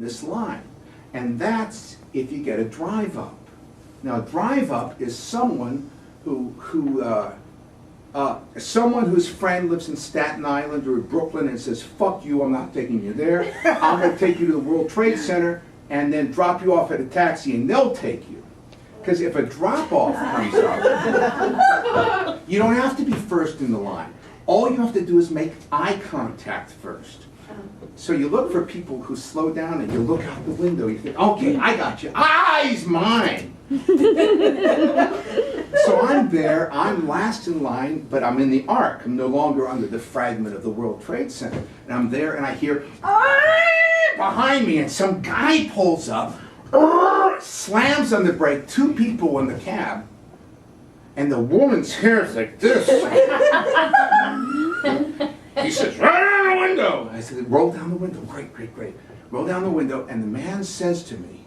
this line. And that's if you get a drive up. Now, a drive up is someone someone whose friend lives in Staten Island or Brooklyn and says, fuck you, I'm not taking you there. I'm going to take you to the World Trade Center and then drop you off at a taxi and they'll take you. Because if a drop-off comes up, you don't have to be first in the line. All you have to do is make eye contact first. So you look for people who slow down and you look out the window, you think, okay, I got you. Ah, he's mine. So I'm there, I'm last in line, but I'm in the arc. I'm no longer under the fragment of the World Trade Center. And I'm there and I hear, behind me, and some guy pulls up, slams on the brake, two people in the cab, and the woman's hair is like this. He says, roll down the window. I said, roll down the window. Great, great, great. Roll down the window, and the man says to me,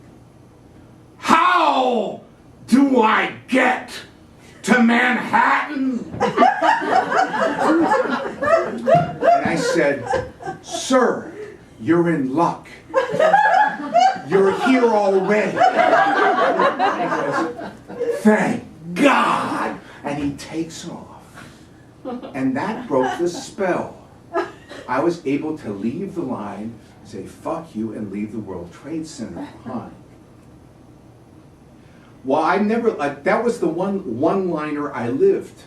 how do I get to Manhattan? And I said, sir, you're in luck. You're here already. He goes, thank God. And he takes off. And that broke the spell. I was able to leave the line, say fuck you, and leave the World Trade Center behind. Well, I never, that was the one-liner I lived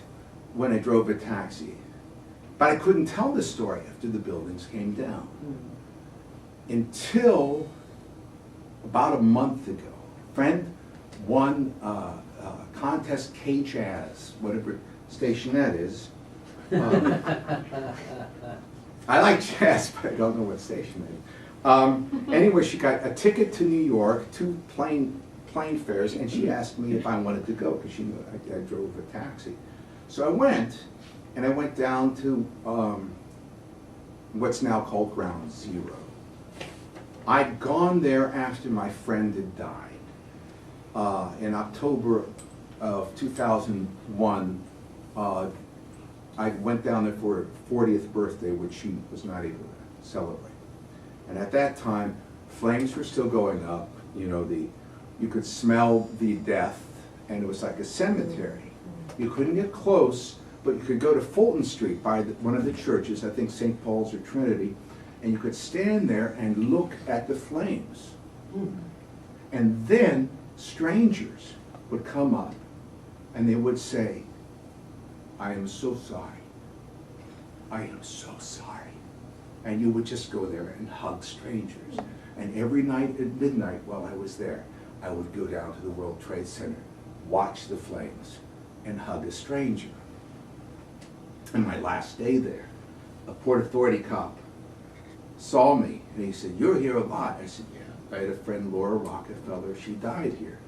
when I drove a taxi. But I couldn't tell the story after the buildings came down. Until about a month ago. Friend won a contest K-Jazz, whatever station that is. I like jazz, but I don't know what station it is. Anyway, she got a ticket to New York, 2 plane fares, and she asked me if I wanted to go because she knew I drove a taxi. So I went, and I went down to what's now called Ground Zero. I'd gone there after my friend had died. In October of 2001, I went down there for her 40th birthday, which she was not able to celebrate. And at that time, flames were still going up. You know, you could smell the death, and it was like a cemetery. You couldn't get close, but you could go to Fulton Street by one of the churches, I think St. Paul's or Trinity, and you could stand there and look at the flames. And then strangers would come up, and they would say, I am so sorry. I am so sorry. And you would just go there and hug strangers. And every night at midnight while I was there, I would go down to the World Trade Center, watch the flames, and hug a stranger. And my last day there, a Port Authority cop saw me, and he said, you're here a lot. I said, yeah. I had a friend, Laura Rockefeller, she died here.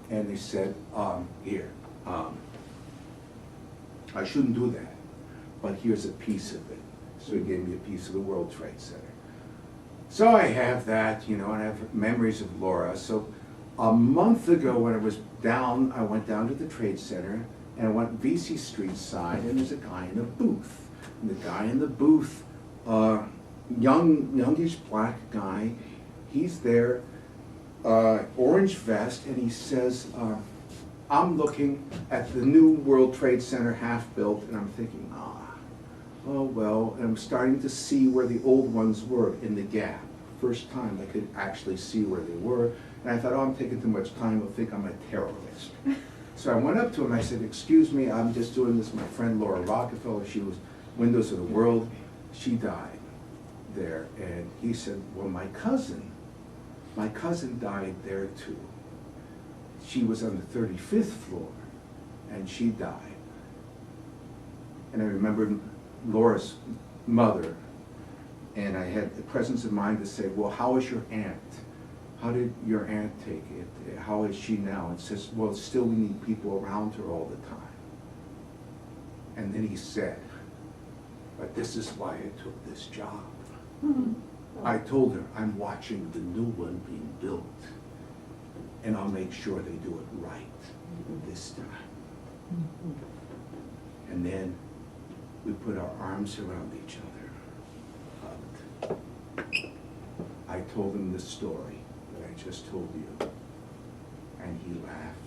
And they said, I shouldn't do that, but here's a piece of it. So he gave me a piece of the World Trade Center. So I have that, you know, and I have memories of Laura. So a month ago when I was down, I went down to the Trade Center, and I went Vesey Street side, and there's a guy in a booth. And the guy in the booth, youngish black guy, he's there, orange vest, and he says, I'm looking at the new World Trade Center half-built, and I'm thinking, oh well, and I'm starting to see where the old ones were in the gap. First time I could actually see where they were, and I thought, oh, I'm taking too much time, they'll think I'm a terrorist. So I went up to him, I said, excuse me, I'm just doing this, my friend Laura Rockefeller, she was Windows of the World, she died there. And he said, well, my cousin died there too. She was on the 35th floor, and she died. And I remembered Laura's mother, and I had the presence of mind to say, well, how is your aunt? How did your aunt take it? How is she now? And says, well, still we need people around her all the time. And then he said, but this is why I took this job. I told her, I'm watching the new one being built, and I'll make sure they do it right this time. And then we put our arms around each other, hugged. I told him the story that I just told you, and he laughed.